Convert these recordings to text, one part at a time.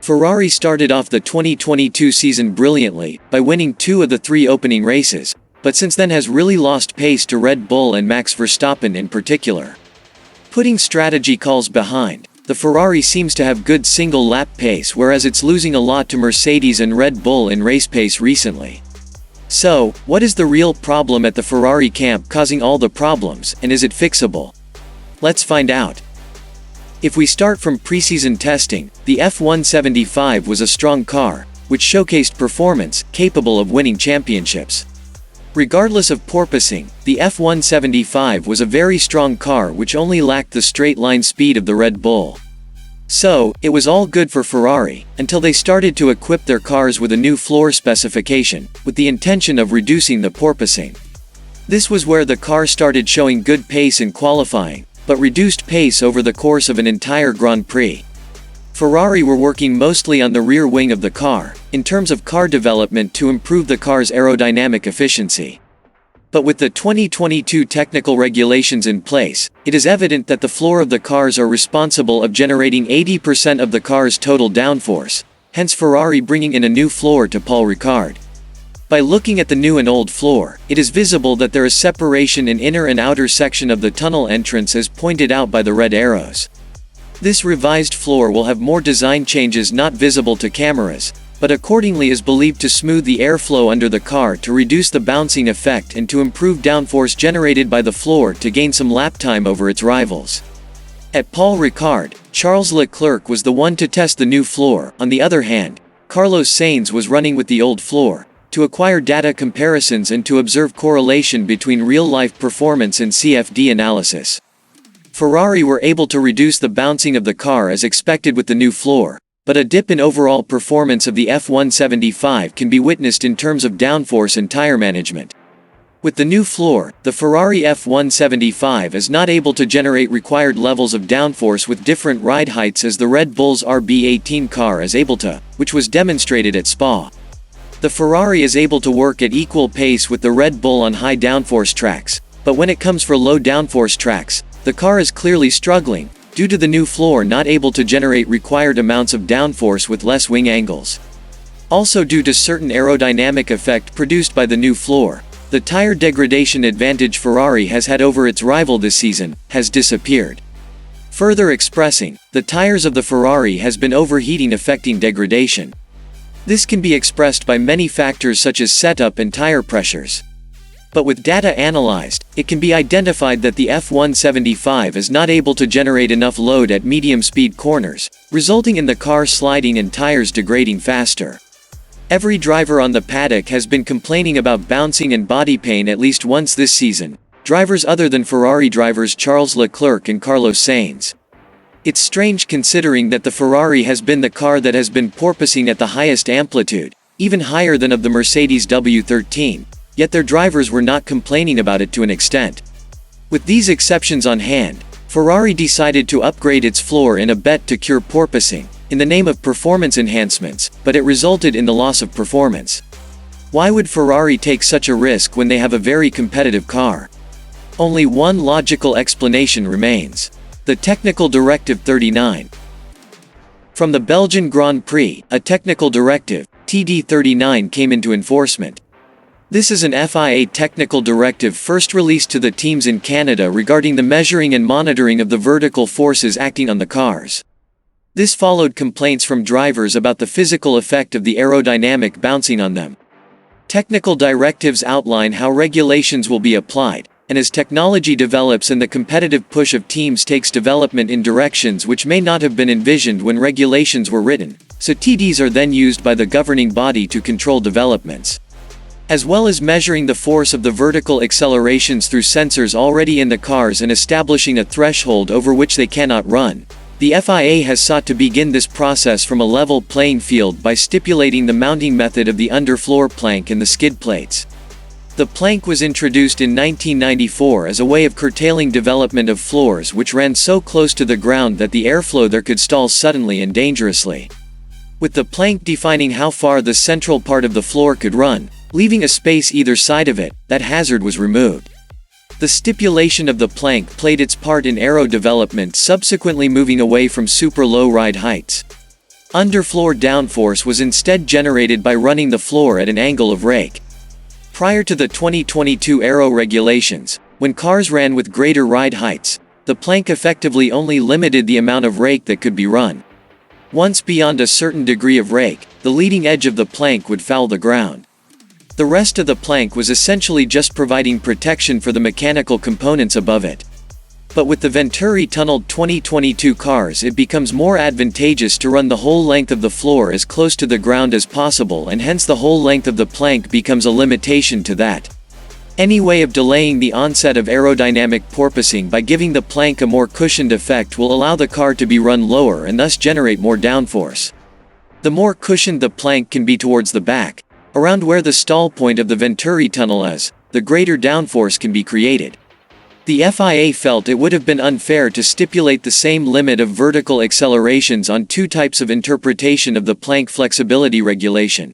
Ferrari started off the 2022 season brilliantly, by winning 2 of the 3 opening races, but since then has really lost pace to Red Bull and Max Verstappen in particular. Putting strategy calls behind, the Ferrari seems to have good single-lap pace, whereas it's losing a lot to Mercedes and Red Bull in race pace recently. So, what is the real problem at the Ferrari camp causing all the problems, and is it fixable? Let's find out. If we start from preseason testing, the F175 was a strong car, which showcased performance capable of winning championships. Regardless of porpoising, the F175 was a very strong car which only lacked the straight-line speed of the Red Bull. So, it was all good for Ferrari, until they started to equip their cars with a new floor specification, with the intention of reducing the porpoising. This was where the car started showing good pace in qualifying, but reduced pace over the course of an entire Grand Prix. Ferrari were working mostly on the rear wing of the car, in terms of car development to improve the car's aerodynamic efficiency. But with the 2022 technical regulations in place, it is evident that the floor of the cars are responsible of generating 80% of the car's total downforce, hence Ferrari bringing in a new floor to Paul Ricard. By looking at the new and old floor, it is visible that there is separation in inner and outer section of the tunnel entrance as pointed out by the red arrows. This revised floor will have more design changes not visible to cameras, but accordingly is believed to smooth the airflow under the car to reduce the bouncing effect and to improve downforce generated by the floor to gain some lap time over its rivals. At Paul Ricard, Charles Leclerc was the one to test the new floor. On the other hand, Carlos Sainz was running with the old floor, to acquire data comparisons and to observe correlation between real-life performance and CFD analysis. Ferrari were able to reduce the bouncing of the car as expected with the new floor, but a dip in overall performance of the F175 can be witnessed in terms of downforce and tire management. With the new floor, the Ferrari F175 is not able to generate required levels of downforce with different ride heights as the Red Bull's RB18 car is able to, which was demonstrated at Spa. The Ferrari is able to work at equal pace with the Red Bull on high downforce tracks, but when it comes for low downforce tracks, the car is clearly struggling, due to the new floor not able to generate required amounts of downforce with less wing angles. Also due to certain aerodynamic effect produced by the new floor, the tire degradation advantage Ferrari has had over its rival this season, has disappeared. Further expressing, the tires of the Ferrari has been overheating affecting degradation. This can be expressed by many factors such as setup and tire pressures. But with data analyzed, it can be identified that the F175 is not able to generate enough load at medium-speed corners, resulting in the car sliding and tires degrading faster. Every driver on the paddock has been complaining about bouncing and body pain at least once this season, drivers other than Ferrari drivers Charles Leclerc and Carlos Sainz. It's strange considering that the Ferrari has been the car that has been porpoising at the highest amplitude, even higher than of the Mercedes W13. Yet their drivers were not complaining about it to an extent. With these exceptions on hand, Ferrari decided to upgrade its floor in a bet to cure porpoising, in the name of performance enhancements, but it resulted in the loss of performance. Why would Ferrari take such a risk when they have a very competitive car? Only one logical explanation remains. The Technical Directive 39. From the Belgian Grand Prix, a Technical Directive, TD39 came into enforcement. This is an FIA technical directive first released to the teams in Canada regarding the measuring and monitoring of the vertical forces acting on the cars. This followed complaints from drivers about the physical effect of the aerodynamic bouncing on them. Technical directives outline how regulations will be applied, and as technology develops and the competitive push of teams takes development in directions which may not have been envisioned when regulations were written, so TDs are then used by the governing body to control developments. As well as measuring the force of the vertical accelerations through sensors already in the cars and establishing a threshold over which they cannot run, the FIA has sought to begin this process from a level playing field by stipulating the mounting method of the underfloor plank and the skid plates. The plank was introduced in 1994 as a way of curtailing development of floors which ran so close to the ground that the airflow there could stall suddenly and dangerously. With the plank defining how far the central part of the floor could run, leaving a space either side of it, that hazard was removed. The stipulation of the plank played its part in aero development, subsequently moving away from super low ride heights. Underfloor downforce was instead generated by running the floor at an angle of rake. Prior to the 2022 aero regulations, when cars ran with greater ride heights, the plank effectively only limited the amount of rake that could be run. Once beyond a certain degree of rake, the leading edge of the plank would foul the ground. The rest of the plank was essentially just providing protection for the mechanical components above it. But with the Venturi-tunneled 2022 cars, it becomes more advantageous to run the whole length of the floor as close to the ground as possible, and hence the whole length of the plank becomes a limitation to that. Any way of delaying the onset of aerodynamic porpoising by giving the plank a more cushioned effect will allow the car to be run lower and thus generate more downforce. The more cushioned the plank can be towards the back, around where the stall point of the Venturi tunnel is, the greater downforce can be created. The FIA felt it would have been unfair to stipulate the same limit of vertical accelerations on two types of interpretation of the plank flexibility regulation.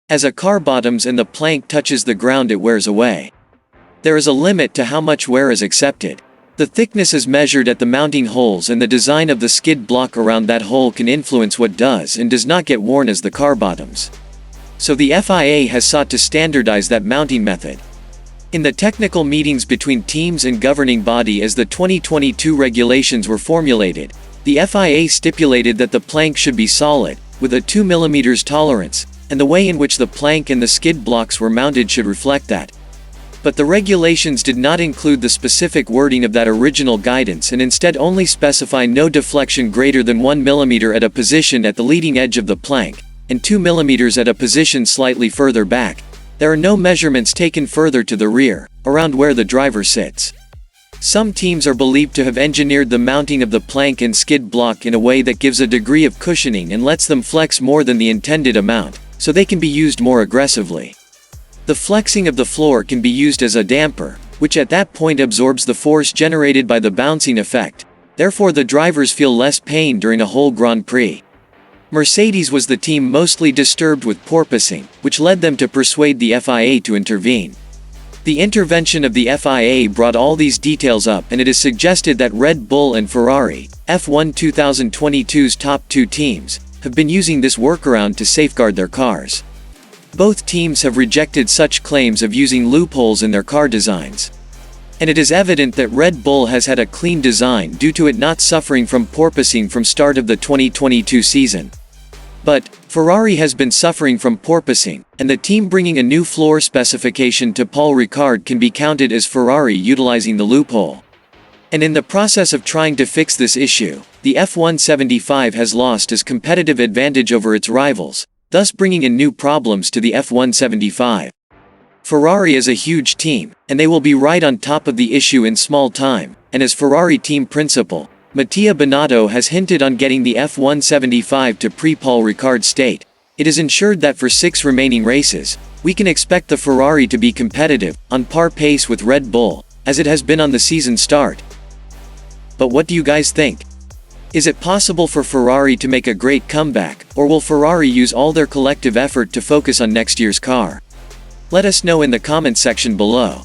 As a car bottoms and the plank touches the ground, it wears away. There is a limit to how much wear is accepted. The thickness is measured at the mounting holes, and the design of the skid block around that hole can influence what does and does not get worn as the car bottoms. So the FIA has sought to standardize that mounting method. In the technical meetings between teams and governing body as the 2022 regulations were formulated, the FIA stipulated that the plank should be solid, with a 2 mm tolerance, and the way in which the plank and the skid blocks were mounted should reflect that. But the regulations did not include the specific wording of that original guidance, and instead only specify no deflection greater than 1 mm at a position at the leading edge of the plank, and 2 mm at a position slightly further back. There are no measurements taken further to the rear, around where the driver sits. Some teams are believed to have engineered the mounting of the plank and skid block in a way that gives a degree of cushioning and lets them flex more than the intended amount, so they can be used more aggressively. The flexing of the floor can be used as a damper, which at that point absorbs the force generated by the bouncing effect. Therefore, the drivers feel less pain during a whole Grand Prix. Mercedes was the team mostly disturbed with porpoising, which led them to persuade the FIA to intervene. The intervention of the FIA brought all these details up, and it is suggested that Red Bull and Ferrari, F1 2022's top two teams, have been using this workaround to safeguard their cars. Both teams have rejected such claims of using loopholes in their car designs. And it is evident that Red Bull has had a clean design due to it not suffering from porpoising from start of the 2022 season. But Ferrari has been suffering from porpoising, and the team bringing a new floor specification to Paul Ricard can be counted as Ferrari utilizing the loophole. And in the process of trying to fix this issue, the F175 has lost its competitive advantage over its rivals, thus bringing in new problems to the F175. Ferrari is a huge team, and they will be right on top of the issue in small time, and as Ferrari team principal, Mattia Binotto has hinted on getting the F175 to pre-Paul Ricard state. It is ensured that for 6 remaining races, we can expect the Ferrari to be competitive, on par pace with Red Bull, as it has been on the season start. But what do you guys think? Is it possible for Ferrari to make a great comeback, or will Ferrari use all their collective effort to focus on next year's car? Let us know in the comment section below.